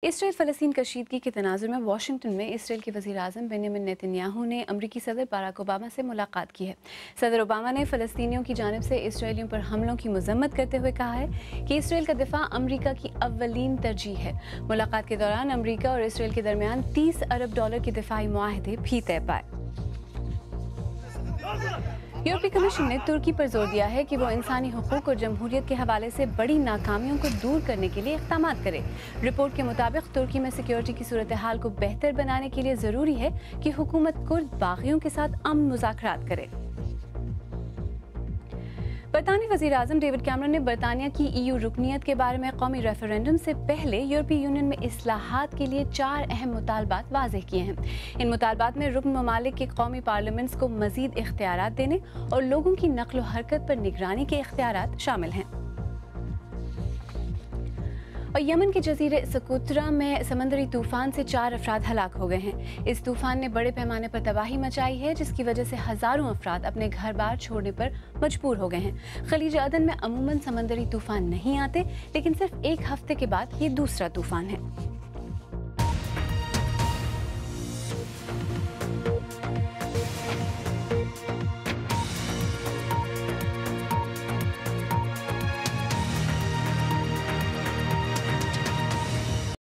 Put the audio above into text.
Israel फ़लस्तीन कशीदगी के तनाज़ुर में Washington में इसराइल के वज़ीर-ए-आज़म बेंजामिन नेतन्याहू ने अमरीकी सदर बराक ओबामा से मुलाकात की है। सदर ओबामा ने फ़लस्तीनियों की जानिब से इसराइलियों पर हमलों की मज़म्मत करते हुए कहा है कि इसराइल का दिफा अमरीका की अव्वलीन तरजीह है। मुलाकात के दौरान अमरीका और इसराइल के दरमियान $30 अरब के दिफाई मुआहदे भी तय पाए। यूरोपीय कमीशन ने तुर्की पर जोर दिया है कि वो इंसानी हुकूक और जमहूरियत के हवाले से बड़ी नाकामियों को दूर करने के लिए इक़दाम करे। रिपोर्ट के मुताबिक तुर्की में सिक्योरिटी की सूरत हाल को बेहतर बनाने के लिए ज़रूरी है कि हुकूमत कुर्द बागियों के साथ अमन मुज़ाकरात करे। बरतानी वज़ीर-ए-आज़म डेविड कैमरन ने बरतानिया की EU रुकनियत के बारे में कौमी रेफरेंडम से पहले यूरोपीय यूनियन में इस्लाहात के लिए 4 अहम मुतालबात वाज़ेह किए हैं। इन मुतालबात में रुकन ममालिक के कौमी पार्लियामेंट्स को मज़ीद इख्तियारात देने और लोगों की नक्ल व हरकत पर निगरानी के इख्तियारात शामिल हैं। और यमन के जजीरे सकूतरा में समंदरी तूफान से 4 अफराद हलाक हो गए हैं। इस तूफान ने बड़े पैमाने पर तबाही मचाई है, जिसकी वजह से हजारों अफराद अपने घर बार छोड़ने पर मजबूर हो गए हैं। खलीज अदन में अमूमन समंदरी तूफान नहीं आते, लेकिन सिर्फ एक हफ्ते के बाद ये दूसरा तूफान है।